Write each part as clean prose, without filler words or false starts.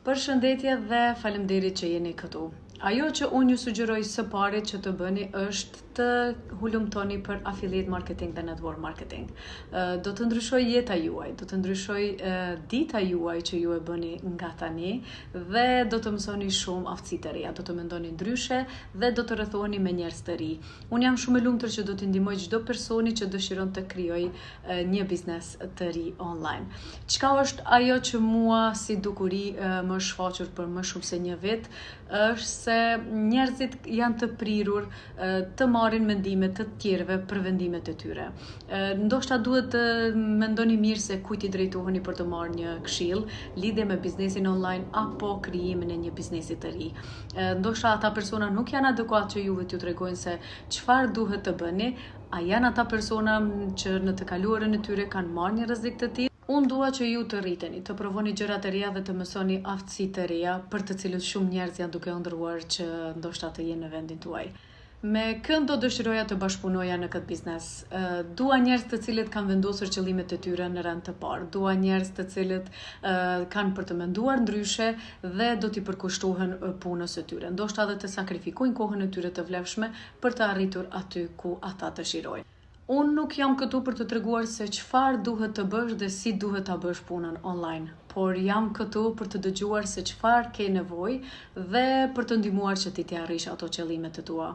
Përshëndetje dhe faleminderit që jeni këtu. Ajo që unë ju sugjeroj së pari që të bëni është të hulumtoni për affiliate marketing dhe network marketing. Do të ndryshoj jeta juaj, do të ndryshoj dita juaj që ju e bëni nga tani dhe do të mësoni shumë aftësi të reja, do të mendoni ndryshe dhe do të rrethoheni me njerëz të ri. Unë jam shumë e lumtur që do t'i ndihmoj çdo personi që dëshiron të krijojë një biznes të ri online. Çka është ajo që mua si dukuri më shfaqur për më shumë se një vit, është se njerëzit janë të prirur të marrin mendime të tjerëve për vendimet e tyre. Ndoshta duhet të mendoni mirë se kujt i drejtoheni për të marrë një këshill lidhje me biznesin online apo krijimin e një biznesi të ri. Ndoshta ata persona nuk janë adekuat që juve t'ju tregojnë se çfarë duhet të bëni, a janë ata persona që në të kaluarën e tyre kanë marrë një rrezik të tillë. Unë dua që ju të rriteni, të provoni gjëra të reja dhe të mësoni aftësi të reja për të cilët shumë njerëz janë duke ëndrruar që ndoshta të jenë në vendin tuaj. Me kënd do dëshiroja të bashkëpunoja në këtë biznes. Dua njerëz të cilët kanë vendosur qëllimet e tyre në rend të parë. Dua njerëz të cilët kanë për të menduar ndryshe dhe do t'i përkushtohen punës së tyre. Ndoshta edhe të sakrifikojnë kohën e tyre të vlefshme për të arritur aty ku ata dëshirojnë. Unë nuk jam këtu për të treguar se çfarë duhet të bësh dhe si duhet ta bësh punën online, por jam këtu për të dëgjuar se çfarë ke nevojë dhe për të ndihmuar që ti të arrish ato qëllimet e tua.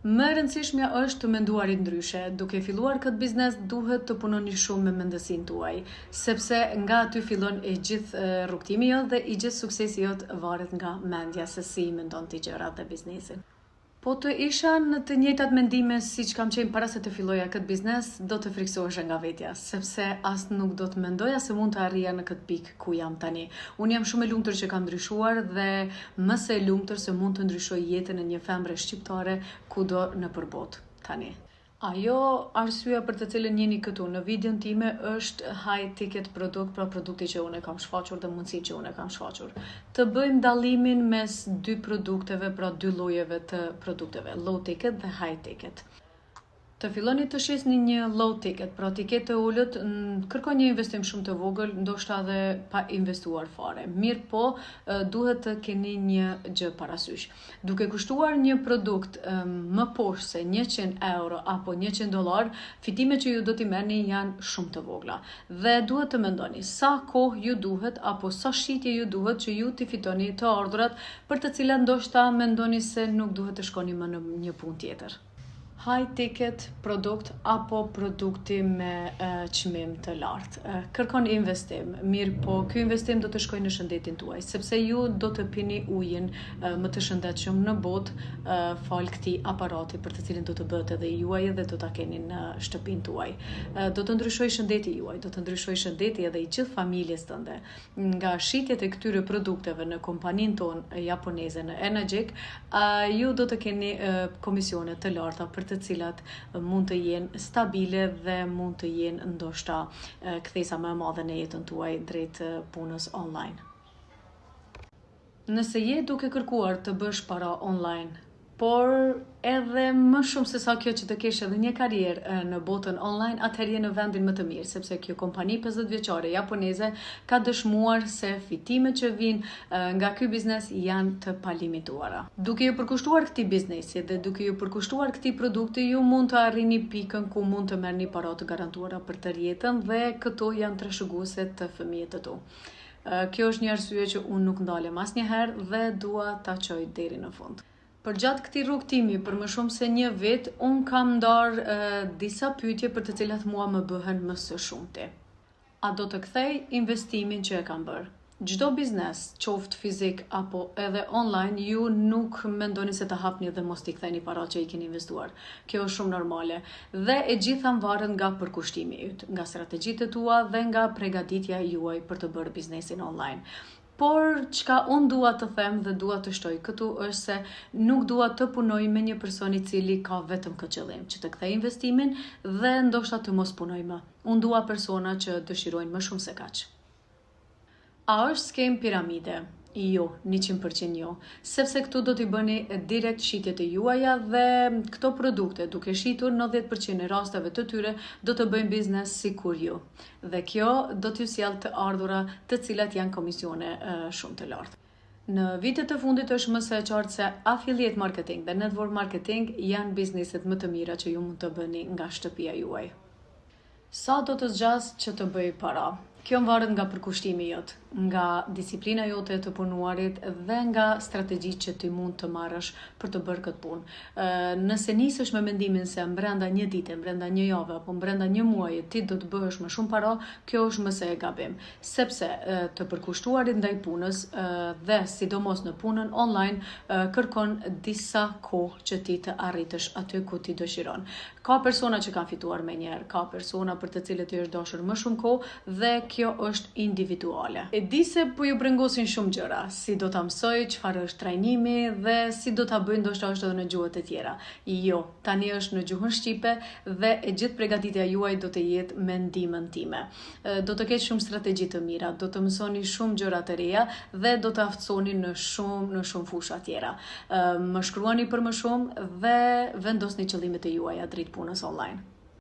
Më e rëndësishmja është të menduarit ndryshe. Duke filluar këtë biznes, duhet të punoni shumë me mendësinë tuaj, sepse nga aty fillon e gjithë rrugtimi jot dhe i gjithë suksesi jot varet nga mendja se si mendon ti gjërat dhe biznesin. Po të isha në të njëjtat mendime siç kam qenë para se të filloja këtë biznes, do të friksohesha nga vetja, sepse as nuk do të mendoja se mund të arrija në këtë pikë ku jam tani. Unë jam shumë e lumtur që kam ndryshuar dhe më së e lumtur se mund të ndryshoj jetën e një femre shqiptare kudo nëpër botë tani. Ajo arsyeja për të cilën jeni këtu në videon time është high ticket produkt, pra produkti që unë e kam shfaqur dhe mundësinë që unë e kam shfaqur. Të bëjmë dallimin mes dy produkteve, pra dy llojeve të produkteve, low ticket dhe high ticket. Të filloni të shisni një low ticket, pra tiket të ulët, kërkon një investim shumë të vogël, ndoshta edhe pa investuar fare. Mirë po, duhet të keni një gjë parasysh. Duke kushtuar një produkt më poshtë se 100 euro apo $100, fitimet që ju do t'i merrni janë shumë të vogla. Dhe duhet të mendoni sa kohë ju duhet apo sa shitje ju duhet që ju t'i fitoni të ardhurat për të cilat ndoshta mendoni se nuk duhet të shkoni më në një punë tjetër. High ticket produkt apo produkti me çmim të lartë. Kërkon investim, mirë po ky investim do të shkojë në shëndetin tuaj, sepse ju do të pini ujin më të shëndetshëm në botë fal këtij aparati për të cilin do të bëhet edhe juaj dhe do ta keni në shtëpinë tuaj. Do të ndryshojë shëndeti juaj, do të ndryshojë shëndeti edhe i gjithë familjes tënde. Nga shitjet e këtyre produkteve në kompaninë tonë japoneze në Enagic, ju do të keni komisione të larta për të cilat mund të jenë stabile dhe mund të jenë ndoshta kthesa më e madhe në jetën tuaj drejt punës online. Nëse je duke kërkuar të bësh para online, por edhe më shumë se sa kjo që të kesh edhe një karrierë në botën online, atëherë je në vendin më të mirë, sepse kjo kompani 50 vjeçare japoneze ka dëshmuar se fitimet që vijnë nga ky biznes janë të palimituara. Duke ju përkushtuar këtij biznesi dhe duke ju përkushtuar këtij produkti, ju mund të arrini pikën ku mund të merrni para të garantuara për të jetën dhe këto janë trashëguese të fëmijët të tu. Kjo është një arsye që unë nuk ndalem asnjëherë dhe dua ta çoj deri në fund. Përgjatë këtij rrugtimi për më shumë se një vit, unë kam ndarë disa pyetje për të cilat mua më bëhen më së shumti. A do të kthej investimin që e kam bërë? Çdo biznes, qoftë fizik apo edhe online, ju nuk mendoni se të hapni dhe mos t'i ktheni paratë që i keni investuar. Kjo është shumë normale dhe e gjitha varet nga përkushtimi yt, nga strategjitë tua dhe nga përgatitja juaj për të bërë biznesin online. Por çka unë dua të them dhe dua të shtoj këtu është se nuk dua të punoj me një person i cili ka vetëm këtë qëllim, që të kthej investimin dhe ndoshta të mos punoj më. Unë dua persona që dëshirojnë më shumë se kaq. A është skem piramide? Jo, 100% jo. Sepse këtu do t'i bëni direkt shitjet e juaja dhe këto produkte, duke shitur 90% e rasteve të tyre, do të bëjnë biznes si kur ju. Dhe kjo do t'ju sjell të ardhura të cilat janë komisione shumë të lartë. Në vitet të fundit është më së e qartë se affiliate marketing dhe network marketing janë bizneset më të mira që ju mund të bëni nga shtëpia juaj. Sa do të zgjas që të bëj para? Kjo varet nga përkushtimi jot, nga disiplina jote të punuarit dhe nga strategjitë që ti mund të marrësh për të bërë këtë punë. Nëse nisësh me mendimin se brenda një dite, brenda një jave apo brenda një muaji ti do të bëhesh më shumë para, kjo është më se e gabim, sepse të përkushtuarit ndaj punës dhe sidomos në punën online kërkon disa kohë që ti të arritësh aty ku ti dëshiron. Ka persona që kanë fituar me njerë, ka persona për të cilët i është dashur më shumë kohë dhe kjo është individuale. E di se po ju brengosin shumë gjëra, si do ta mësoj, çfarë është trajnimi dhe si do ta bëj ndoshta është edhe në gjuhët e tjera. Jo, tani është në gjuhën shqipe dhe e gjithë përgatitja juaj do të jetë me ndihmën time. Do të ketë shumë strategji të mira, do të mësoni shumë gjëra të reja dhe do të aftësoni në shumë fusha tjera. Më shkruani për më shumë dhe vendosni qëllimet e juaja drejt punës online.